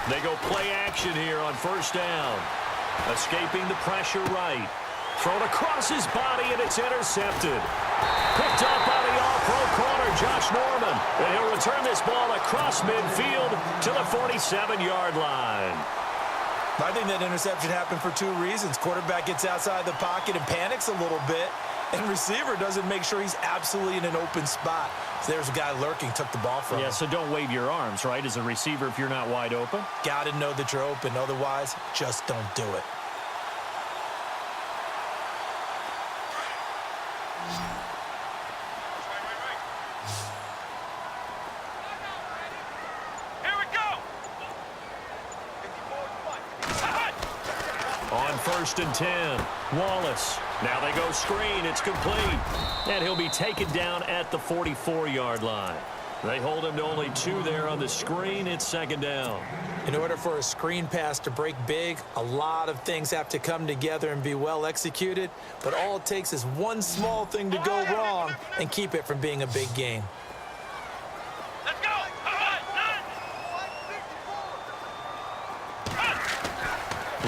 They go play action here on first down. Escaping the pressure right. Thrown across his body, and it's intercepted. Picked up by the all-pro corner, Josh Norman. And he'll return this ball across midfield to the 47-yard line. I think that interception happened for two reasons. Quarterback gets outside the pocket and panics a little bit, and receiver doesn't make sure he's absolutely in an open spot. So there's a guy lurking, took the ball from him. Yeah, so don't wave your arms, right, as a receiver if you're not wide open. Got to know that you're open. Otherwise, just don't do it. First and 10. Wallace. Now they go screen. It's complete. And he'll be taken down at the 44-yard line. They hold him to only 2 there on the screen. It's second down. In order for a screen pass to break big, a lot of things have to come together and be well executed. But all it takes is one small thing to go wrong and keep it from being a big gain.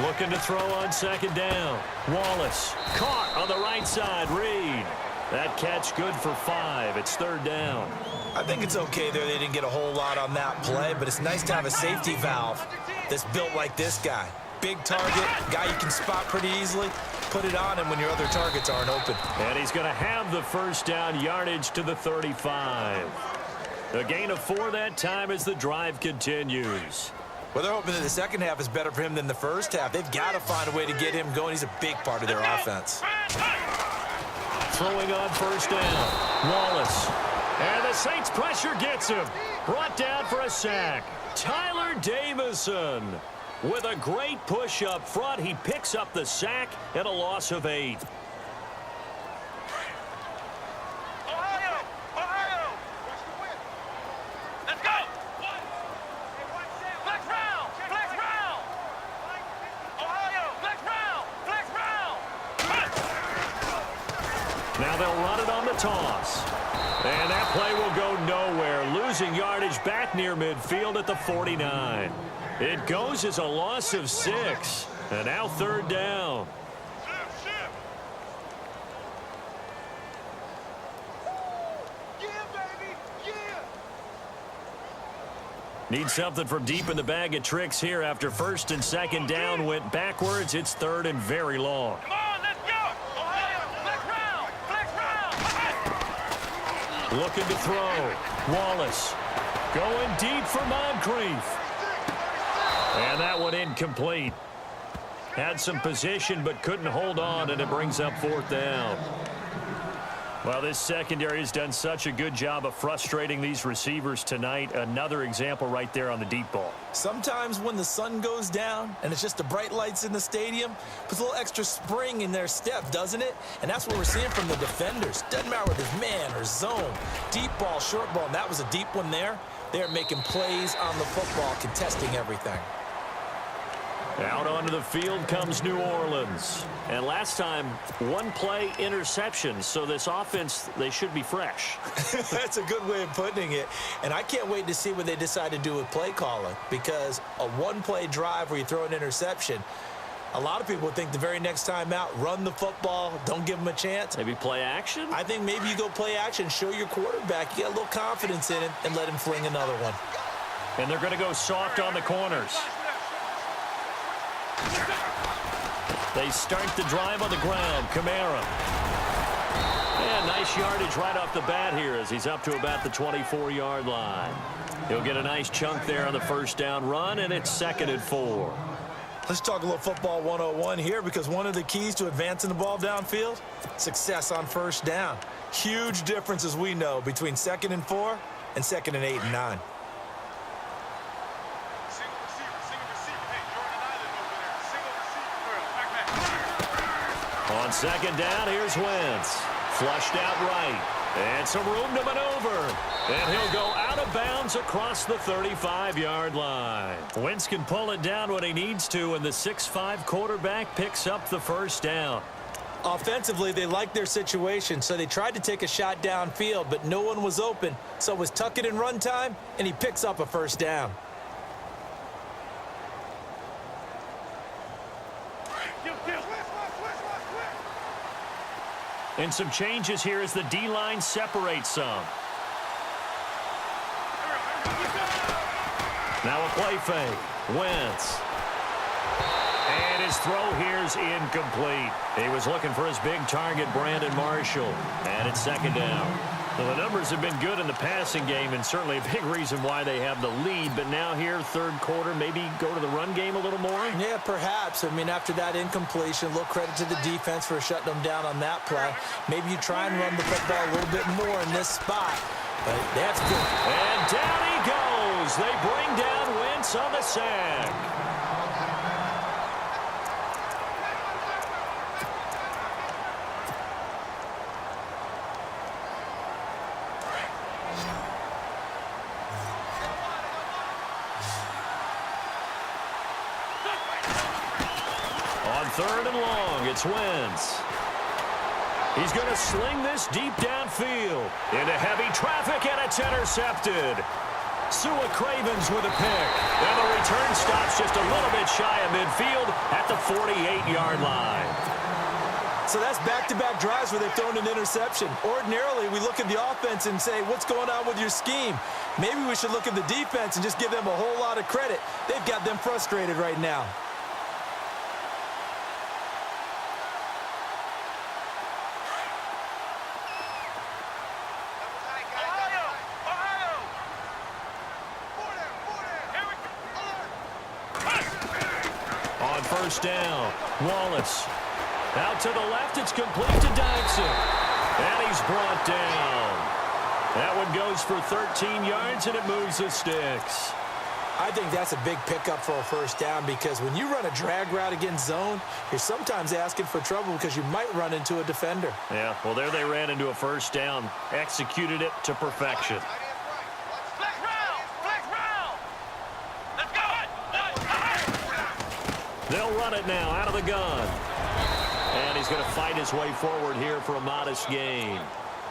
Looking to throw on second down. Wallace caught on the right side. Reed. That catch good for 5. It's third down. I think it's okay there. They didn't get a whole lot on that play, but it's nice to have a safety valve that's built like this guy. Big target, guy you can spot pretty easily. Put it on him when your other targets aren't open. And he's going to have the first down, yardage to the 35. A gain of 4 that time as the drive continues. Well, they're hoping that the second half is better for him than the first half. They've got to find a way to get him going. He's a big part of their offense. Throwing on first down. Wallace. And the Saints pressure gets him. Brought down for a sack. Tyler Davison. With a great push up front, he picks up the sack and a loss of 8. Now they'll run it on the toss. And that play will go nowhere. Losing yardage back near midfield at the 49. It goes as a loss of 6. And now third down. Need something from deep in the bag of tricks here after first and second down went backwards. It's third and very long. Looking to throw. Wallace going deep for Moncrief. And that one incomplete. Had some position but couldn't hold on, and it brings up fourth down. Well, this secondary has done such a good job of frustrating these receivers tonight. Another example right there on the deep ball. Sometimes when the sun goes down and it's just the bright lights in the stadium, puts a little extra spring in their step, doesn't it? And that's what we're seeing from the defenders. Doesn't matter whether it's man or zone. Deep ball, short ball, and that was a deep one there. They're making plays on the football, contesting everything. Out onto the field comes New Orleans. And last time, one play interception. So this offense, they should be fresh. That's a good way of putting it. And I can't wait to see what they decide to do with play calling. Because a one-play drive where you throw an interception, a lot of people think the very next time out, run the football, don't give them a chance. Maybe play action? I think maybe you go play action, show your quarterback you got a little confidence in it, and let him fling another one. And they're going to go soft on the corners. They start the drive on the ground. Kamara. And nice yardage right off the bat here as he's up to about the 24-yard line. He'll get a nice chunk there on the first down run, and it's second and 4. Let's talk a little football 101 here, because one of the keys to advancing the ball downfield, success on first down. Huge difference, as we know, between second and 4 and second and 8 and 9. On second down, here's Wentz. Flushed out right. And some room to maneuver. And he'll go out of bounds across the 35-yard line. Wentz can pull it down when he needs to, and the 6'5" quarterback picks up the first down. Offensively, they liked their situation, so they tried to take a shot downfield, but no one was open. So it was tuck it in run time, and he picks up a first down. And some changes here as the D-line separates some. Now a play fake. Wentz. And his throw here's incomplete. He was looking for his big target, Brandon Marshall. And it's second down. Well, the numbers have been good in the passing game and certainly a big reason why they have the lead. But now here, third quarter, maybe go to the run game a little more? Yeah, perhaps. I mean, after that incompletion, a little credit to the defense for shutting them down on that play. Maybe you try and run the football a little bit more in this spot. But that's good. And down he goes. They bring down Wentz on the sack. Third and long, it's Wentz. He's going to sling this deep downfield into heavy traffic, and it's intercepted. Sua Cravens with a pick. And the return stops just a little bit shy of midfield at the 48-yard line. So that's back-to-back drives where they've thrown an interception. Ordinarily, we look at the offense and say, what's going on with your scheme? Maybe we should look at the defense and just give them a whole lot of credit. They've got them frustrated right now. First down. Wallace. Out to the left. It's complete to Dodson. And he's brought down. That one goes for 13 yards, and it moves the sticks. I think that's a big pickup for a first down because when you run a drag route against zone, you're sometimes asking for trouble because you might run into a defender. Yeah, well, there they ran into a first down. Executed it to perfection. They'll run it now out of the gun. And he's going to fight his way forward here for a modest gain.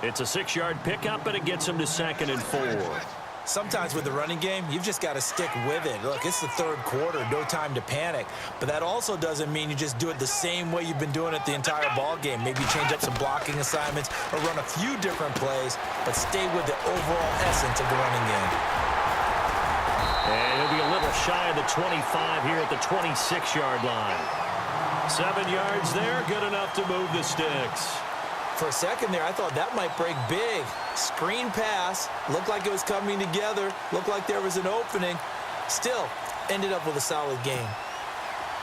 It's a 6-yard pickup, and it gets him to 2nd and 4. Sometimes with the running game, you've just got to stick with it. Look, it's the third quarter, no time to panic. But that also doesn't mean you just do it the same way you've been doing it the entire ball game. Maybe change up some blocking assignments or run a few different plays, but stay with the overall essence of the running game. And he'll be a little shy of the 25 here at the 26-yard line. 7 yards there, good enough to move the sticks. For a second there, I thought that might break big. Screen pass, looked like it was coming together, looked like there was an opening. Still, ended up with a solid gain.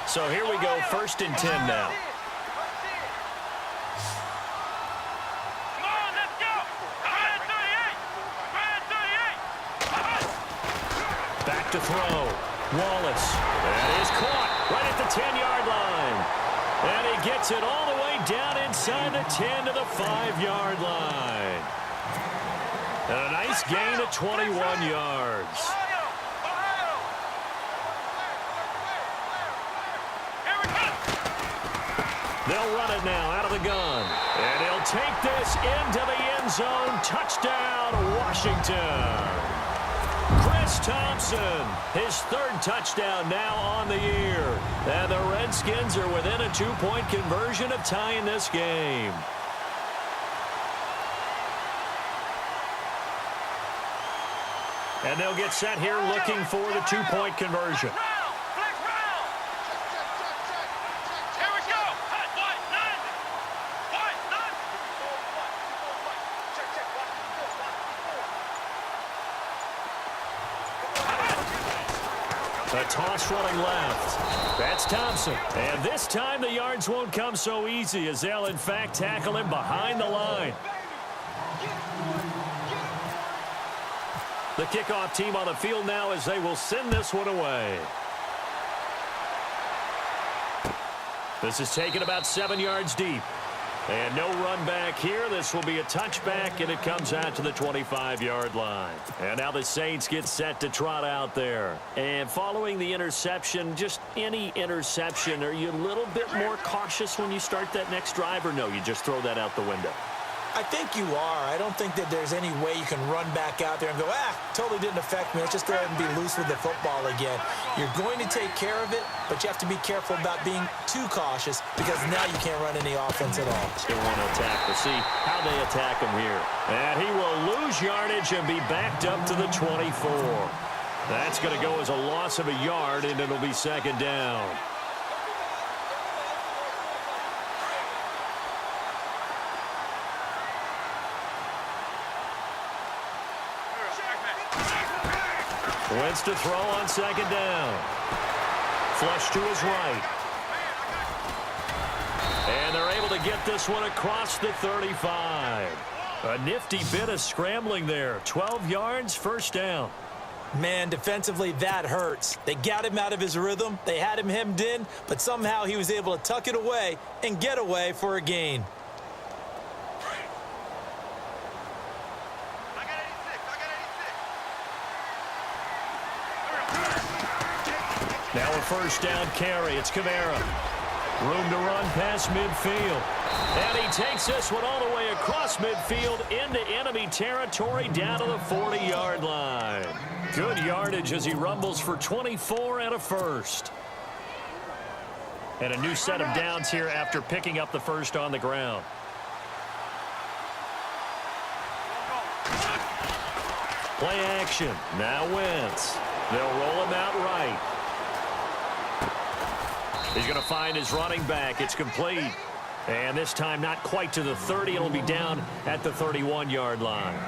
So here we go, 1st and 10 now. Back to throw. Wallace. That is caught right at the 10-yard line. And he gets it all the way down inside the 10 to the 5-yard line. And a nice gain of 21 yards. They'll run it now out of the gun. And he'll take this into the end zone. Touchdown, Washington. Chris Thompson, his 3rd touchdown now on the year. And the Redskins are within a 2-point conversion of tying this game. And they'll get set here looking for the 2-point conversion. A toss running left. That's Thompson. And this time the yards won't come so easy as they'll, in fact, tackle him behind the line. The kickoff team on the field now as they will send this one away. This is taken about 7 yards deep. And no run back here. This will be a touchback, and it comes out to the 25-yard line. And now the Saints get set to trot out there. And following the interception, just any interception, are you a little bit more cautious when you start that next drive, or no, you just throw that out the window? I think you are. I don't think that there's any way you can run back out there and go, totally didn't affect me. Let's just go ahead and be loose with the football again. You're going to take care of it, but you have to be careful about being too cautious because now you can't run any offense at all. Still want to attack. We'll see how they attack him here. And he will lose yardage and be backed up to the 24. That's going to go as a loss of a yard, and it'll be second down. Wentz to throw on second down. Flush to his right. And they're able to get this one across the 35. A nifty bit of scrambling there. 12 yards, first down. Man, defensively, that hurts. They got him out of his rhythm. They had him hemmed in, but somehow he was able to tuck it away and get away for a gain. Now a first down carry. It's Kamara. Room to run past midfield. And he takes this one all the way across midfield into enemy territory down to the 40-yard line. Good yardage as he rumbles for 24 and a first. And a new set of downs here after picking up the first on the ground. Play action. Now Wentz. They'll roll him out right. He's going to find his running back. It's complete. And this time not quite to the 30. It'll be down at the 31-yard line.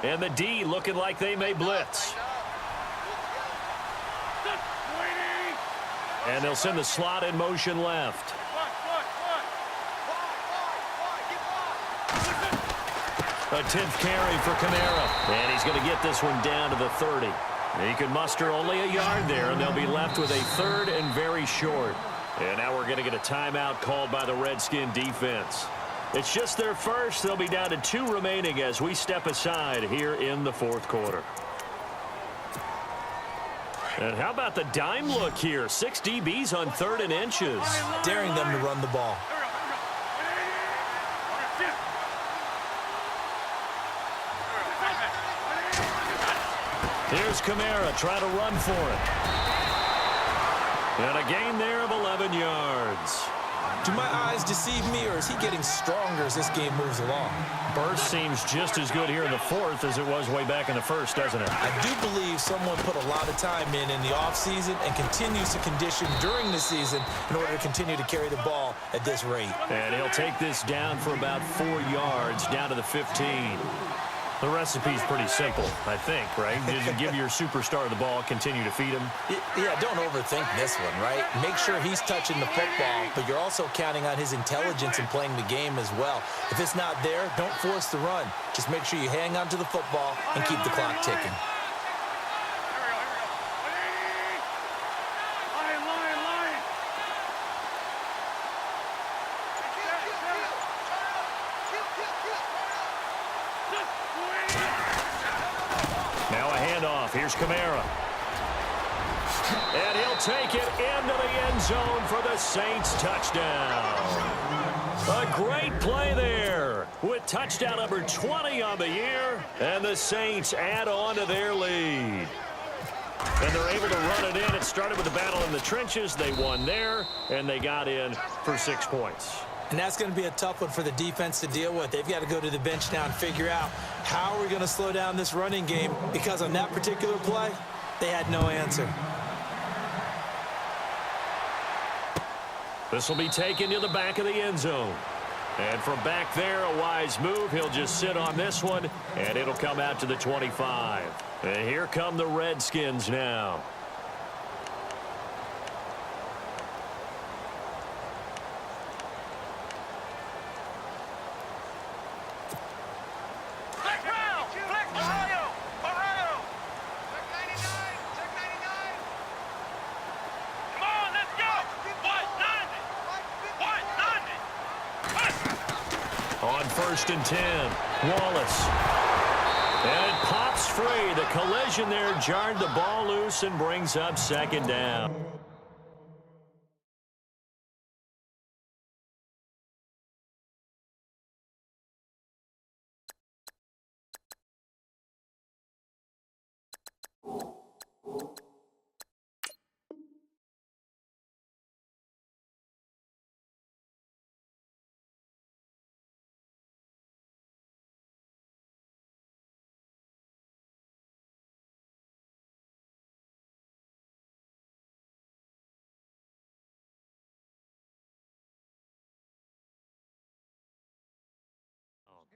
And the D looking like they may blitz. And they'll send the slot in motion left. A 10th carry for Kamara. And he's going to get this one down to the 30. He can muster only a yard there, and they'll be left with a third and very short. And now we're going to get a timeout called by the Redskin defense. It's just their first. They'll be down to 2 remaining as we step aside here in the fourth quarter. And how about the dime look here? 6 DBs on 3rd and inches. Daring them to run the ball. Here's Kamara trying to run for it. And a gain there of 11 yards. Do my eyes deceive me, or is he getting stronger as this game moves along? Burst seems just as good here in the fourth as it was way back in the first, doesn't it? I do believe someone put a lot of time in the offseason and continues to condition during the season in order to continue to carry the ball at this rate. And he'll take this down for about 4 yards, down to the 15. The recipe's pretty simple, I think, right? Just give your superstar the ball, continue to feed him. Yeah, don't overthink this one, right? Make sure he's touching the football, but you're also counting on his intelligence in playing the game as well. If it's not there, don't force the run. Just make sure you hang on to the football and keep the clock ticking. Here's Kamara. And he'll take it into the end zone for the Saints touchdown. A great play there with touchdown number 20 on the year. And the Saints add on to their lead. And they're able to run it in. It started with a battle in the trenches. They won there, and they got in for 6 points. And that's going to be a tough one for the defense to deal with. They've got to go to the bench now and figure out how are we going to slow down this running game, because on that particular play, they had no answer. This will be taken to the back of the end zone. And from back there, a wise move. He'll just sit on this one, and it'll come out to the 25. And here come the Redskins now. First and 10. Wallace. And it pops free. The collision there jarred the ball loose and brings up second down.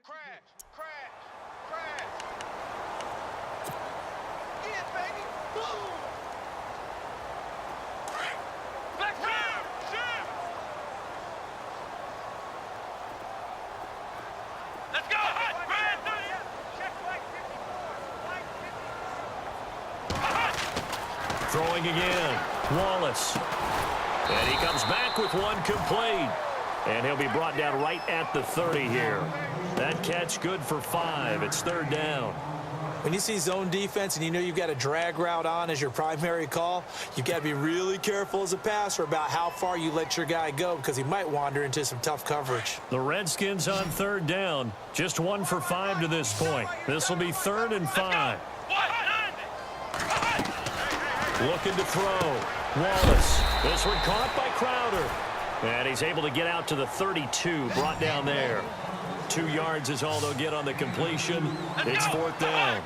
Crash. Yeah, baby. Boom. Back down. Shoot. Let's go. Check flag 54. Throwing again. Wallace. And he comes back with one complete. And he'll be brought down right at the 30 here. That catch good for 5. It's third down. When you see zone defense and you know you've got a drag route on as your primary call, you've got to be really careful as a passer about how far you let your guy go because he might wander into some tough coverage. The Redskins on third down. Just 1 for 5 to this point. This will be 3rd and 5. Looking to throw. Wallace. This one caught by Crowder. And he's able to get out to the 32, brought down there. 2 yards is all they'll get on the completion. It's 4th down.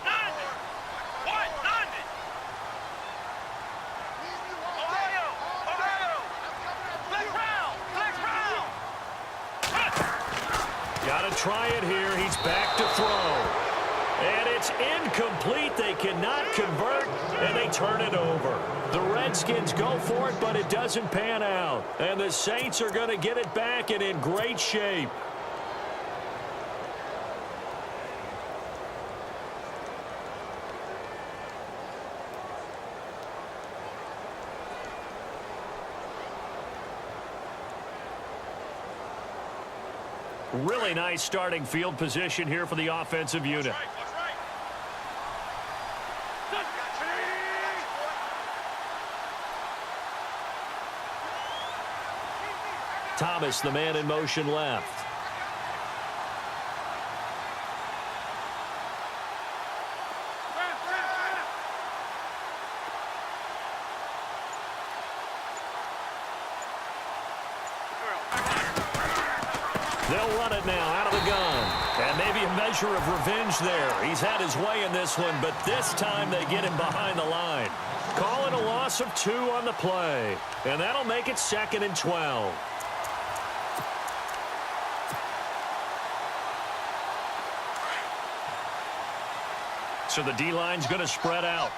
Got to try it here. He's back to throw. And it's incomplete. They cannot convert, and they turn it over. The Redskins go for it, but it doesn't pan out. And the Saints are going to get it back and in great shape. Really nice starting field position here for the offensive unit. Thomas, the man in motion left. They'll run it now out of the gun. And maybe a measure of revenge there. He's had his way in this one, but this time they get him behind the line. Call it a loss of 2 on the play. And that'll make it 2nd and 12. So the D-line's going to spread out.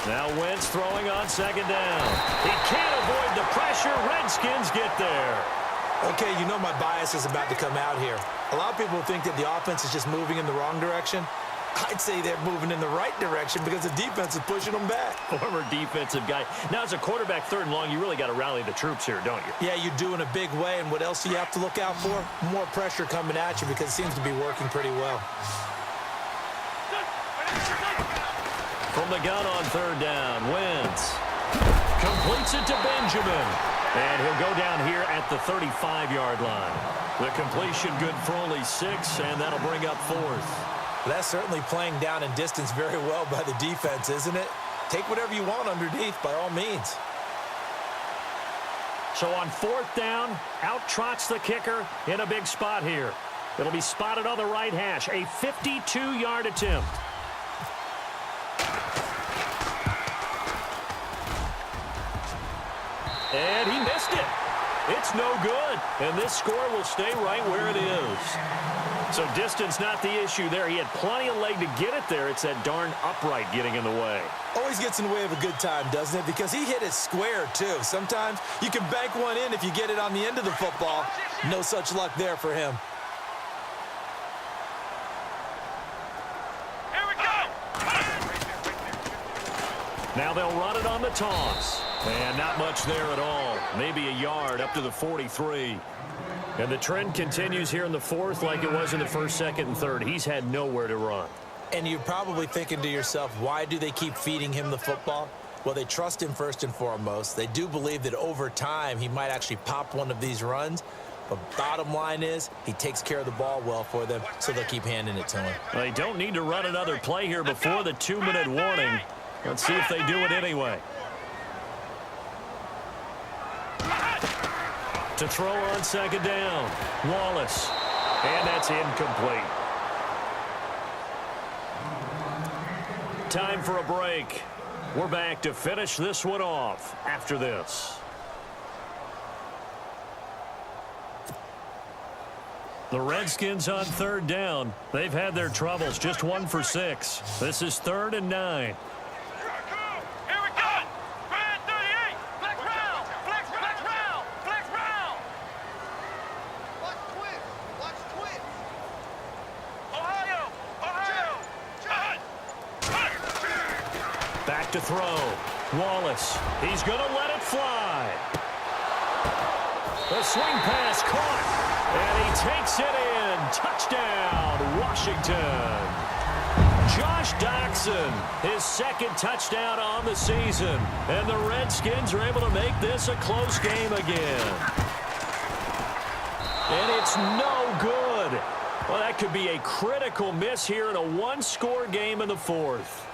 Now Wentz throwing on 2nd down. He can't avoid the pressure. Redskins get there. Okay, you know my bias is about to come out here. A lot of people think that the offense is just moving in the wrong direction. I'd say they're moving in the right direction because the defense is pushing them back. Former defensive guy. Now, as a quarterback 3rd and long, you really got to rally the troops here, don't you? Yeah, you do in a big way. And what else do you have to look out for? More pressure coming at you because it seems to be working pretty well. From the gun on 3rd down, Wentz completes it to Benjamin. And he'll go down here at the 35-yard line. The completion good for only 6, and that'll bring up 4th. That's certainly playing down in distance very well by the defense, isn't it? Take whatever you want underneath by all means. So on 4th down, out trots the kicker in a big spot here. It'll be spotted on the right hash, a 52-yard attempt. And he missed it. It's no good. And this score will stay right where it is. So distance not the issue there. He had plenty of leg to get it there. It's that darn upright getting in the way. Always gets in the way of a good time, doesn't it? Because he hit it square, too. Sometimes you can bank one in if you get it on the end of the football. No such luck there for him. Now they'll run it on the toss. And not much there at all. Maybe a yard up to the 43. And the trend continues here in the fourth like it was in the first, second, and third. He's had nowhere to run. And you're probably thinking to yourself, why do they keep feeding him the football? Well, they trust him first and foremost. They do believe that over time he might actually pop one of these runs. But bottom line is he takes care of the ball well for them, so they'll keep handing it to him. They don't need to run another play here before the 2-minute warning. Let's see if they do it anyway. To throw on second down, Wallace. And that's incomplete. Time for a break. We're back to finish this one off after this. The Redskins on third down. They've had their troubles, just 1 for 6. This is 3rd and 9. Here we go. Brand 38. Flex round. Flex round. Flex round. Watch twist. Watch twist. Ohio. Back to throw. Wallace. He's going to let it fly. The swing pass caught. And he takes it in. Touchdown, Washington. Josh Doxson, his second touchdown on the season. And the Redskins are able to make this a close game again. And it's no good. Well, that could be a critical miss here in a one-score game in the fourth.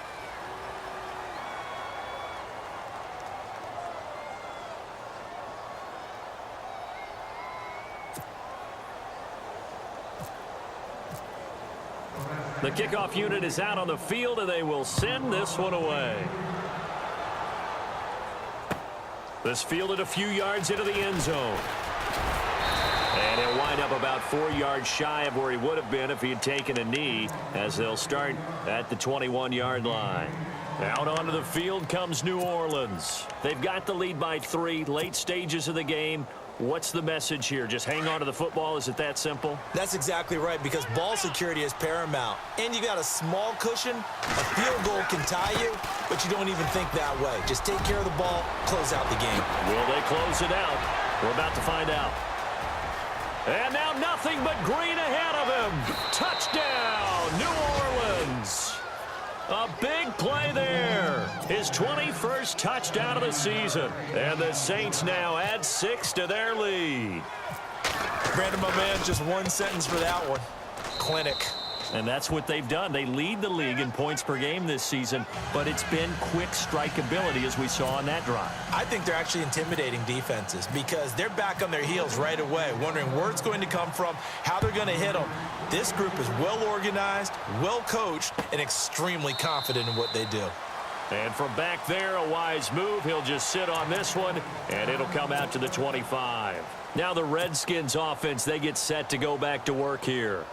The kickoff unit is out on the field, and they will send this one away. This fielded a few yards into the end zone. And he'll wind up about 4 yards shy of where he would have been if he had taken a knee, as they'll start at the 21-yard line. Out onto the field comes New Orleans. They've got the lead by 3, late stages of the game. What's the message here? Just hang on to the football? Is it that simple? That's exactly right, because ball security is paramount. And you got a small cushion. A field goal can tie you, but you don't even think that way. Just take care of the ball, close out the game. Will they close it out? We're about to find out. And now nothing but green ahead of him. Touchdown, New Orleans. A big play there. His 21st touchdown of the season. And the Saints now add 6 to their lead. Brandon, my man, just one sentence for that one. Clinic. And that's what they've done. They lead the league in points per game this season, but it's been quick strikeability as we saw on that drive. I think they're actually intimidating defenses because they're back on their heels right away, wondering where it's going to come from, how they're going to hit them. This group is well organized, well coached, and extremely confident in what they do. And from back there, a wise move. He'll just sit on this one, and it'll come out to the 25. Now the Redskins offense, they get set to go back to work here.